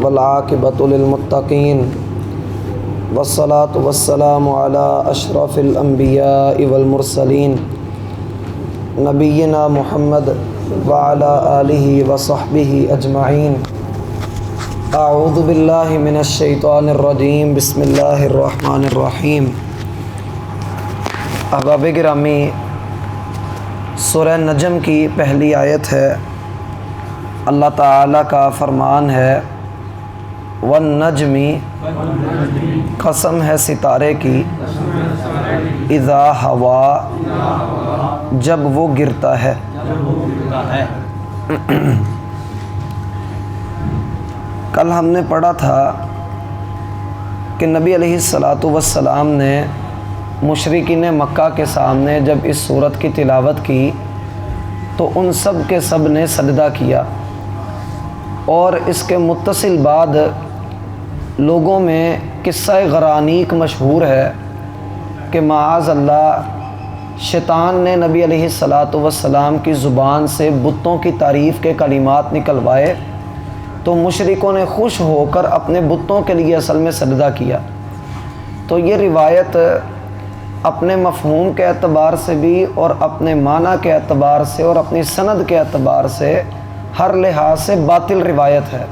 والعاقبۃ للمتقین والصلاة والسلام علی اشرف الانبیاء والمرسلین نبینا محمد وعلی آلہ وصحبہ اجمعین۔ اعوذ باللہ من الشیطان الرجیم، بسم اللہ الرحمن الرحیم۔ احباب گرامی، سورہ نجم کی پہلی آیت ہے۔ اللہ تعالیٰ کا فرمان ہے والنجمی، قسم ہے ستارے کی، اذا ہوا، جب وہ گرتا ہے۔ کل ہم نے پڑھا تھا کہ نبی علیہ الصلاۃ والسلام نے مشرکین مکہ کے سامنے جب اس سورت کی تلاوت کی تو ان سب کے سب نے سجدہ کیا، اور اس کے متصل بعد لوگوں میں قصہ غرانیق مشہور ہے کہ معاذ اللہ شیطان نے نبی علیہ الصلاۃ والسلام کی زبان سے بتوں کی تعریف کے کلمات نکلوائے تو مشرکوں نے خوش ہو کر اپنے بتوں کے لیے اصل میں سجدہ کیا۔ تو یہ روایت اپنے مفہوم کے اعتبار سے بھی اور اپنے معنی کے اعتبار سے اور اپنی سند کے اعتبار سے ہر لحاظ سے باطل روایت ہے،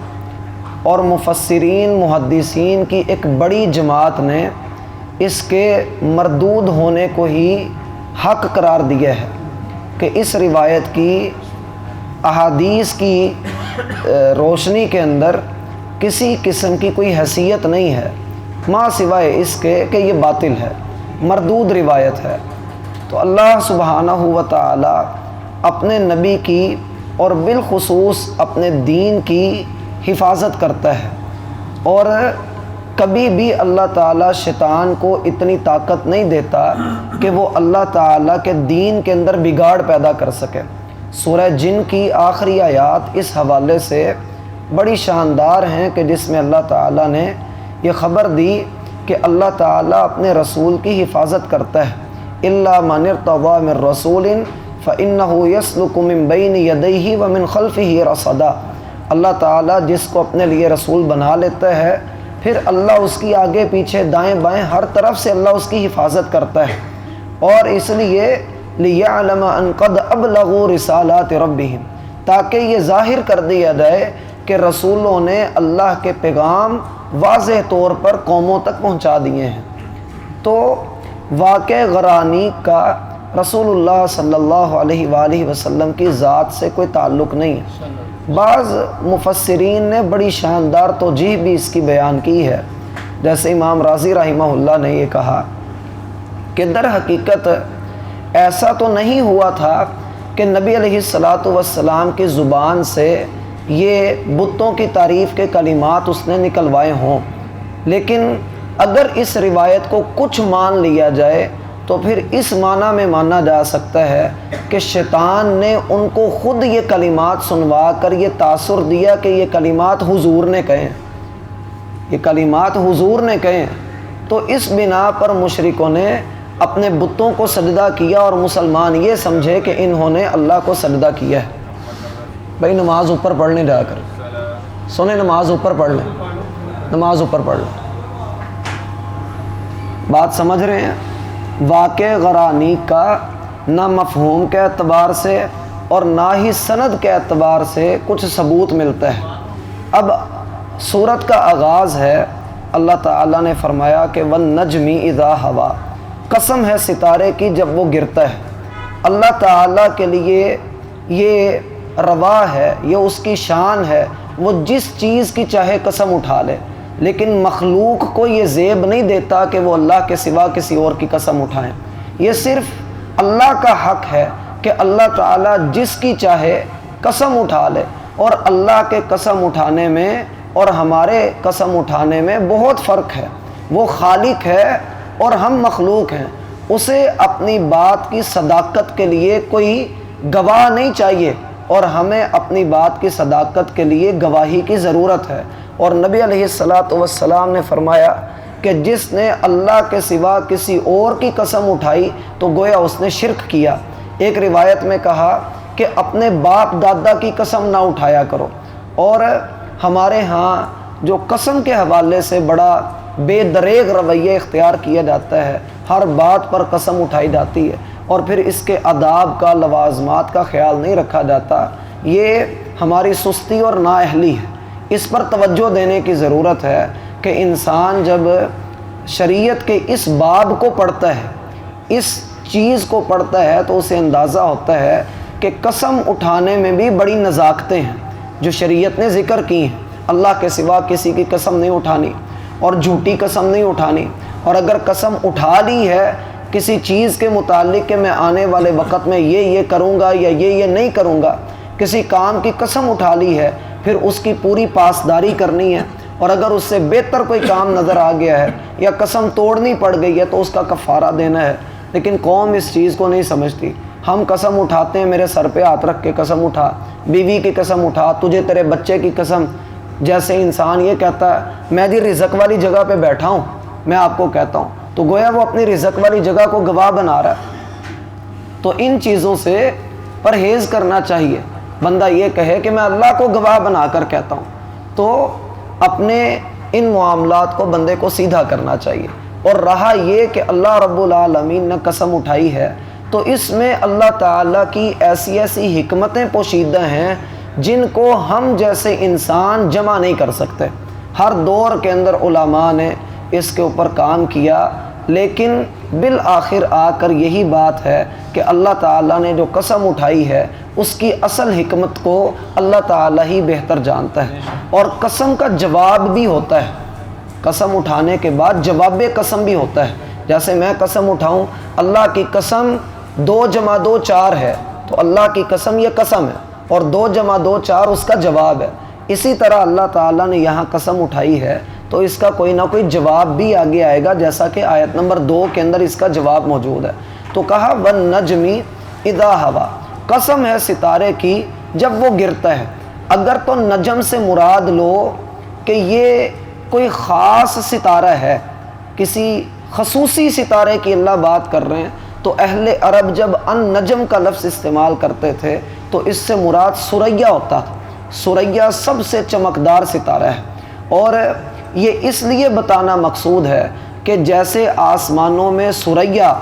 اور مفسرین محدثین کی ایک بڑی جماعت نے اس کے مردود ہونے کو ہی حق قرار دیا ہے کہ اس روایت کی احادیث کی روشنی کے اندر کسی قسم کی کوئی حیثیت نہیں ہے ماں سوائے اس کے کہ یہ باطل ہے، مردود روایت ہے۔ تو اللہ سبحانہ و تعالی اپنے نبی کی اور بالخصوص اپنے دین کی حفاظت کرتا ہے، اور کبھی بھی اللہ تعالیٰ شیطان کو اتنی طاقت نہیں دیتا کہ وہ اللہ تعالیٰ کے دین کے اندر بگاڑ پیدا کر سکے۔ سورہ جن کی آخری آیات اس حوالے سے بڑی شاندار ہیں کہ جس میں اللہ تعالیٰ نے یہ خبر دی کہ اللہ تعالیٰ اپنے رسول کی حفاظت کرتا ہے۔ الا من ارتضى من رسول فإنه يسلك من بين يديه ومن خلفه رصدا۔ اللہ تعالیٰ جس کو اپنے لیے رسول بنا لیتا ہے پھر اللہ اس کی آگے پیچھے دائیں بائیں ہر طرف سے اللہ اس کی حفاظت کرتا ہے، اور اس لیے لِيَعْلَمَ أَن قَدْ أَبْلَغُوا رِسَالَاتِ رَبِّهِمْ، تاکہ یہ ظاہر کر دیا جائے کہ رسولوں نے اللہ کے پیغام واضح طور پر قوموں تک پہنچا دیے ہیں۔ تو واقع غرانیق کا رسول اللہ صلی اللہ علیہ وآلہ وسلم کی ذات سے کوئی تعلق نہیں ہے۔ بعض مفسرین نے بڑی شاندار توجیہ بھی اس کی بیان کی ہے، جیسے امام راضی رحمہ اللہ نے یہ کہا کہ در حقیقت ایسا تو نہیں ہوا تھا کہ نبی علیہ الصلاۃ والسلام کی زبان سے یہ بتوں کی تعریف کے کلمات اس نے نکلوائے ہوں، لیکن اگر اس روایت کو کچھ مان لیا جائے تو پھر اس معنی میں مانا جا سکتا ہے کہ شیطان نے ان کو خود یہ کلمات سنوا کر یہ تاثر دیا کہ یہ کلمات حضور نے کہیں، یہ کلمات حضور نے کہیں، تو اس بنا پر مشرکوں نے اپنے بتوں کو سجدہ کیا اور مسلمان یہ سمجھے کہ انہوں نے اللہ کو سجدہ کیا ہے۔ بھائی نماز اوپر پڑھ لیں، جا کر سنیں، نماز اوپر پڑھ لیں، نماز اوپر پڑھ لیں۔ بات سمجھ رہے ہیں؟ واقع غرانیق کا نہ مفہوم کے اعتبار سے اور نہ ہی سند کے اعتبار سے کچھ ثبوت ملتا ہے۔ اب سورت کا آغاز ہے، اللہ تعالیٰ نے فرمایا کہ والنجم اذا ہوا، قسم ہے ستارے کی جب وہ گرتا ہے۔ اللہ تعالیٰ کے لیے یہ روا ہے، یہ اس کی شان ہے، وہ جس چیز کی چاہے قسم اٹھا لے، لیکن مخلوق کو یہ زیب نہیں دیتا کہ وہ اللہ کے سوا کسی اور کی قسم اٹھائیں۔ یہ صرف اللہ کا حق ہے کہ اللہ تعالیٰ جس کی چاہے قسم اٹھا لے، اور اللہ کے قسم اٹھانے میں اور ہمارے قسم اٹھانے میں بہت فرق ہے۔ وہ خالق ہے اور ہم مخلوق ہیں، اسے اپنی بات کی صداقت کے لیے کوئی گواہ نہیں چاہیے، اور ہمیں اپنی بات کی صداقت کے لیے گواہی کی ضرورت ہے۔ اور نبی علیہ الصلاۃ والسلام نے فرمایا کہ جس نے اللہ کے سوا کسی اور کی قسم اٹھائی تو گویا اس نے شرک کیا۔ ایک روایت میں کہا کہ اپنے باپ دادا کی قسم نہ اٹھایا کرو، اور ہمارے ہاں جو قسم کے حوالے سے بڑا بے دریغ رویہ اختیار کیا جاتا ہے، ہر بات پر قسم اٹھائی جاتی ہے اور پھر اس کے آداب کا، لوازمات کا خیال نہیں رکھا جاتا، یہ ہماری سستی اور نااہلی ہے۔ اس پر توجہ دینے کی ضرورت ہے کہ انسان جب شریعت کے اس باب کو پڑھتا ہے، اس چیز کو پڑھتا ہے، تو اسے اندازہ ہوتا ہے کہ قسم اٹھانے میں بھی بڑی نزاکتیں ہیں جو شریعت نے ذکر کی ہیں۔ اللہ کے سوا کسی کی قسم نہیں اٹھانی اور جھوٹی قسم نہیں اٹھانی، اور اگر قسم اٹھا لی ہے کسی چیز کے متعلق کہ میں آنے والے وقت میں یہ کروں گا یا یہ نہیں کروں گا، کسی کام کی قسم اٹھا لی ہے، پھر اس کی پوری پاسداری کرنی ہے، اور اگر اس سے بہتر کوئی کام نظر آ گیا ہے یا قسم توڑنی پڑ گئی ہے تو اس کا کفارہ دینا ہے۔ لیکن قوم اس چیز کو نہیں سمجھتی۔ ہم قسم اٹھاتے ہیں، میرے سر پہ ہاتھ رکھ کے قسم اٹھا، بیوی کی قسم اٹھا، تجھے تیرے بچے کی قسم، جیسے انسان یہ کہتا ہے میں جی رزق والی جگہ پہ بیٹھا ہوں، میں آپ کو کہتا ہوں، تو گویا وہ اپنی رزق والی جگہ کو گواہ بنا رہا ہے۔ تو ان چیزوں سے پرہیز کرنا چاہیے۔ بندہ یہ کہے کہ میں اللہ کو گواہ بنا کر کہتا ہوں، تو اپنے ان معاملات کو بندے کو سیدھا کرنا چاہیے۔ اور رہا یہ کہ اللہ رب العالمین نے قسم اٹھائی ہے، تو اس میں اللہ تعالیٰ کی ایسی ایسی حکمتیں پوشیدہ ہیں جن کو ہم جیسے انسان جمع نہیں کر سکتے۔ ہر دور کے اندر علماء نے اس کے اوپر کام کیا، لیکن بالآخر آ کر یہی بات ہے کہ اللہ تعالیٰ نے جو قسم اٹھائی ہے اس کی اصل حکمت کو اللہ تعالیٰ ہی بہتر جانتا ہے، اور قسم کا جواب بھی ہوتا ہے۔ قسم اٹھانے کے بعد جواب قسم بھی ہوتا ہے۔ جیسے میں قسم اٹھاؤں اللہ کی قسم 2 + 2 4 ہے، تو اللہ کی قسم یہ قسم ہے، اور 2 + 2 4 اس کا جواب ہے۔ اسی طرح اللہ تعالیٰ نے یہاں قسم اٹھائی ہے تو اس کا کوئی نہ کوئی جواب بھی آگے آئے گا، جیسا کہ آیت نمبر 2 کے اندر اس کا جواب موجود ہے۔ تو کہا وَالنَّجْمِ اِذَا هَوَىٰ، قسم ہے ستارے کی جب وہ گرتا ہے۔ اگر تو نجم سے مراد لو کہ یہ کوئی خاص ستارہ ہے، کسی خصوصی ستارے کی اللہ بات کر رہے ہیں، تو اہل عرب جب النجم کا لفظ استعمال کرتے تھے تو اس سے مراد سریا ہوتا تھا۔ سریا سب سے چمکدار ستارہ ہے، اور یہ اس لیے بتانا مقصود ہے کہ جیسے آسمانوں میں سریا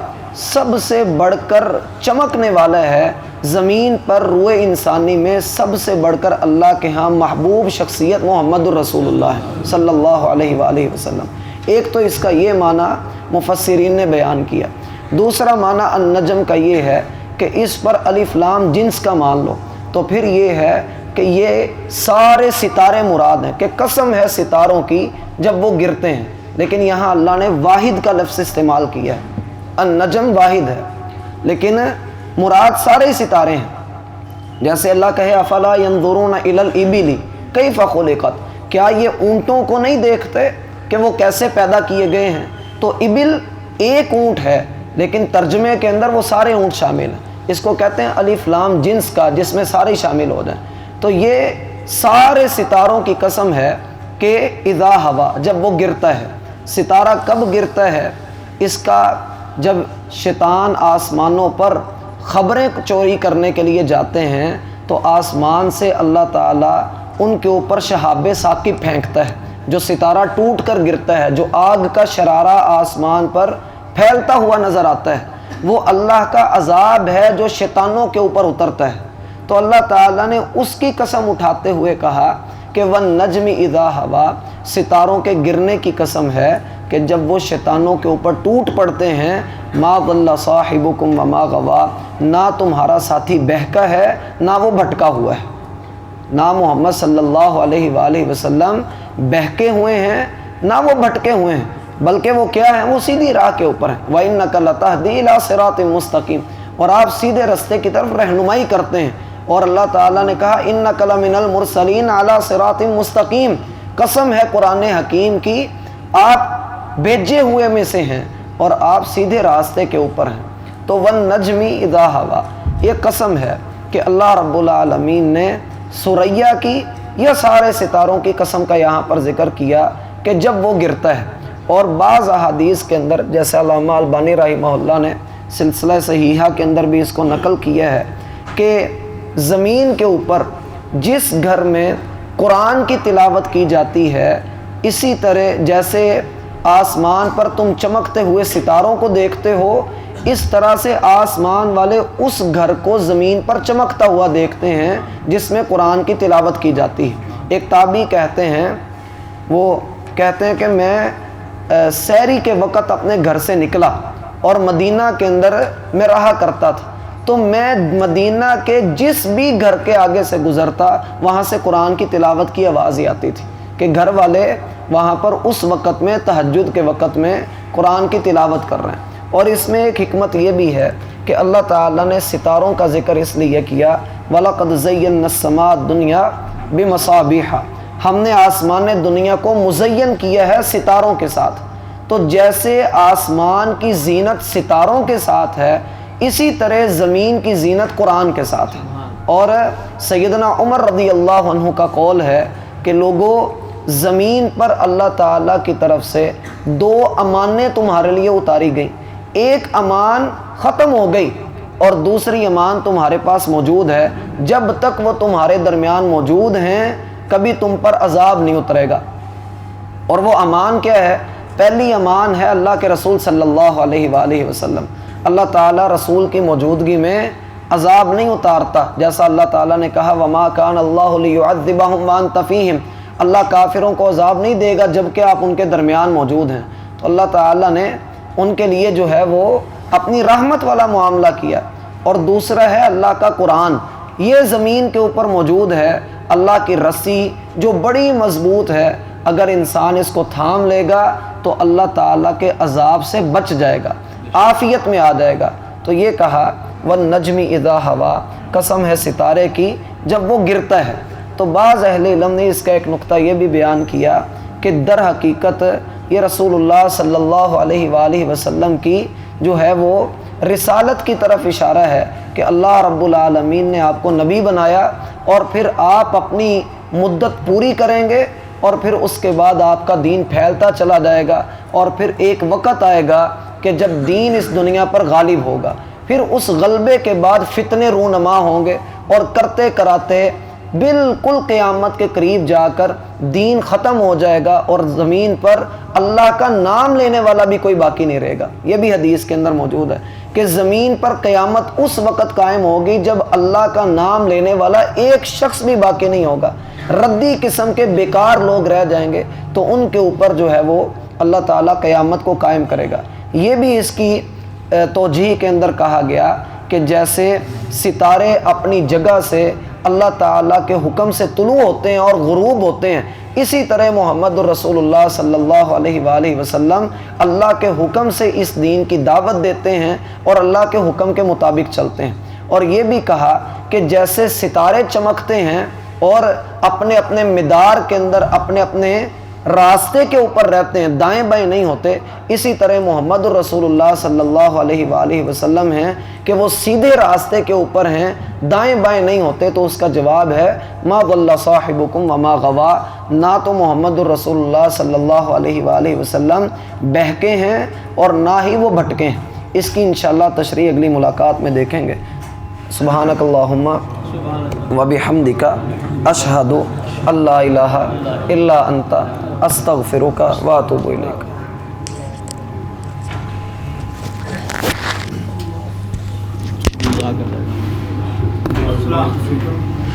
سب سے بڑھ کر چمکنے والا ہے، زمین پر روئے انسانی میں سب سے بڑھ کر اللہ کے ہاں محبوب شخصیت محمد الرسول اللہ صلی اللہ علیہ وآلہ وسلم۔ ایک تو اس کا یہ معنی مفسرین نے بیان کیا۔ دوسرا معنی النجم کا یہ ہے کہ اس پر الف لام جنس کا مان لو، تو پھر یہ ہے کہ یہ سارے ستارے مراد ہیں، کہ قسم ہے ستاروں کی جب وہ گرتے ہیں، لیکن یہاں اللہ نے واحد کا لفظ استعمال کیا ہے۔ النجم واحد ہے، لیکن مراد سارے ستارے ہیں۔ جیسے اللہ کہے افلا ينظرون الى الابل کیف خلقت، کیا یہ اونٹوں کو نہیں دیکھتے کہ وہ کیسے پیدا کیے گئے ہیں؟ تو ابل ایک اونٹ ہے، لیکن ترجمے کے اندر وہ سارے اونٹ شامل ہیں۔ اس کو کہتے ہیں الف لام جنس کا، جس میں سارے شامل ہو جائیں۔ تو یہ سارے ستاروں کی قسم ہے کہ اذا ہوا، جب وہ گرتا ہے۔ ستارہ کب گرتا ہے؟ اس کا جب شیطان آسمانوں پر خبریں چوری کرنے کے لیے جاتے ہیں تو آسمان سے اللہ تعالیٰ ان کے اوپر شہاب ثاقب پھینکتا ہے، جو ستارہ ٹوٹ کر گرتا ہے، جو آگ کا شرارہ آسمان پر پھیلتا ہوا نظر آتا ہے، وہ اللہ کا عذاب ہے جو شیطانوں کے اوپر اترتا ہے۔ تو اللہ تعالیٰ نے اس کی قسم اٹھاتے ہوئے کہا کہ وَالنَّجْمِ اِذَا هَوَىٰ، ستاروں کے گرنے کی قسم ہے کہ جب وہ شیطانوں کے اوپر ٹوٹ پڑتے ہیں، مَا ضَلَّ صَاحِبُكُمْ وَمَا غَوَىٰ، نہ تمہارا ساتھی بہکا ہے نہ وہ بھٹکا ہوا ہے۔ نہ محمد صلی اللہ علیہ وآلہ وسلم بہکے ہوئے ہیں نہ وہ بھٹکے ہوئے ہیں، بلکہ وہ کیا ہیں؟ وہ سیدھی راہ کے اوپر ہیں۔ وَإِنَّكَ لَتَهْدِي إِلَىٰ صِرَاطٍ مُسْتَقِيمٍ، اور آپ سیدھے رستے کی طرف رہنمائی کرتے ہیں۔ اور اللہ تعالیٰ نے کہا اِنَّكَ لَمِنَ الْمُرْسَلِينَ عَلَىٰ صِرَاطٍ مُسْتَقِيمٍ، قسم ہے قرآن حکیم کی آپ بھیجے ہوئے میں سے ہیں اور آپ سیدھے راستے کے اوپر ہیں۔ تو وَالنَّجْمِ اِذَا هَوَىٰ، یہ قسم ہے کہ اللہ رب العالمین نے سریا کی یا سارے ستاروں کی قسم کا یہاں پر ذکر کیا کہ جب وہ گرتا ہے۔ اور بعض احادیث کے اندر، جیسے علامہ البانی رحمہ اللہ نے سلسلہ صحیحہ کے اندر بھی اس کو نقل کیا ہے، کہ زمین کے اوپر جس گھر میں قرآن کی تلاوت کی جاتی ہے اسی طرح جیسے آسمان پر تم چمکتے ہوئے ستاروں کو دیکھتے ہو، اس طرح سے آسمان والے اس گھر کو زمین پر چمکتا ہوا دیکھتے ہیں جس میں قرآن کی تلاوت کی جاتی ہے۔ ایک تابعی کہتے ہیں، وہ کہتے ہیں کہ میں سحری کے وقت اپنے گھر سے نکلا اور مدینہ کے اندر میں رہا کرتا تھا، تو میں مدینہ کے جس بھی گھر کے آگے سے گزرتا وہاں سے قرآن کی تلاوت کی آواز ہی آتی تھی کہ گھر والے وہاں پر اس وقت میں تہجد کے وقت میں قرآن کی تلاوت کر رہے ہیں۔ اور اس میں ایک حکمت یہ بھی ہے کہ اللہ تعالیٰ نے ستاروں کا ذکر اس لیے کیا، وَلَقَدْ زَيَّنَّا السَّمَاءَ الدُّنْيَا بِمَصَابِيحَ، ہم نے آسمان دنیا کو مزین کیا ہے ستاروں کے ساتھ۔ تو جیسے آسمان کی زینت ستاروں کے ساتھ ہے، اسی طرح زمین کی زینت قرآن کے ساتھ ہے۔ اور سیدنا عمر رضی اللہ عنہ کا قول ہے کہ لوگوں، زمین پر اللہ تعالیٰ کی طرف سے 2 امانیں تمہارے لیے اتاری گئیں، ایک امان ختم ہو گئی اور دوسری امان تمہارے پاس موجود ہے، جب تک وہ تمہارے درمیان موجود ہیں کبھی تم پر عذاب نہیں اترے گا۔ اور وہ امان کیا ہے؟ پہلی امان ہے اللہ کے رسول صلی اللہ علیہ وآلہ وسلم۔ اللہ تعالیٰ رسول کی موجودگی میں عذاب نہیں اتارتا، جیسا اللہ تعالیٰ نے کہا وَمَا كَانَ اللَّهُ لِيُعَذِّبَهُمْ وَأَنْتَ فِيهِمْ، اللہ کافروں کو عذاب نہیں دے گا جبکہ آپ ان کے درمیان موجود ہیں۔ تو اللہ تعالیٰ نے ان کے لیے جو ہے وہ اپنی رحمت والا معاملہ کیا۔ اور دوسرا ہے اللہ کا قرآن، یہ زمین کے اوپر موجود ہے، اللہ کی رسی جو بڑی مضبوط ہے، اگر انسان اس کو تھام لے گا تو اللہ تعالیٰ کے عذاب سے بچ جائے گا، عافیت میں آ جائے گا۔ تو یہ کہا وَالنَّجْمِ إِذَا هَوَىٰ، قسم ہے ستارے کی جب وہ گرتا ہے۔ تو بعض اہل علم نے اس کا ایک نقطہ یہ بھی بیان کیا کہ در حقیقت یہ رسول اللہ صلی اللہ علیہ وآلہ وسلم کی جو ہے وہ رسالت کی طرف اشارہ ہے کہ اللہ رب العالمین نے آپ کو نبی بنایا اور پھر آپ اپنی مدت پوری کریں گے اور پھر اس کے بعد آپ کا دین پھیلتا چلا جائے گا، اور پھر ایک وقت آئے گا کہ جب دین اس دنیا پر غالب ہوگا، پھر اس غلبے کے بعد فتنے رونما ہوں گے اور کرتے کراتے بالکل قیامت کے قریب جا کر دین ختم ہو جائے گا اور زمین پر اللہ کا نام لینے والا بھی کوئی باقی نہیں رہے گا۔ یہ بھی حدیث کے اندر موجود ہے کہ زمین پر قیامت اس وقت قائم ہوگی جب اللہ کا نام لینے والا ایک شخص بھی باقی نہیں ہوگا، ردی قسم کے بیکار لوگ رہ جائیں گے، تو ان کے اوپر جو ہے وہ اللہ تعالیٰ قیامت کو قائم کرے گا۔ یہ بھی اس کی توجیہ کے اندر کہا گیا کہ جیسے ستارے اپنی جگہ سے اللہ تعالیٰ کے حکم سے طلوع ہوتے ہیں اور غروب ہوتے ہیں، اسی طرح محمد الرسول اللہ صلی اللہ علیہ وآلہ وسلم اللہ کے حکم سے اس دین کی دعوت دیتے ہیں اور اللہ کے حکم کے مطابق چلتے ہیں۔ اور یہ بھی کہا کہ جیسے ستارے چمکتے ہیں اور اپنے اپنے مدار کے اندر اپنے اپنے راستے کے اوپر رہتے ہیں، دائیں بائیں نہیں ہوتے، اسی طرح محمد الرسول اللہ صلی اللہ علیہ وآلہ وسلم ہیں کہ وہ سیدھے راستے کے اوپر ہیں، دائیں بائیں نہیں ہوتے۔ تو اس کا جواب ہے ما ضل صاحبکم وما غوا، نہ تو محمد الرسول اللہ صلی اللہ علیہ وآلہ وسلم بہکے ہیں اور نہ ہی وہ بھٹکے ہیں۔ اس کی انشاءاللہ تشریح اگلی ملاقات میں دیکھیں گے۔ سبحانک اللہم وبحمدک اشہد ان لا الہ الا انت استغفرک واتوب الیک۔ السلام علیکم۔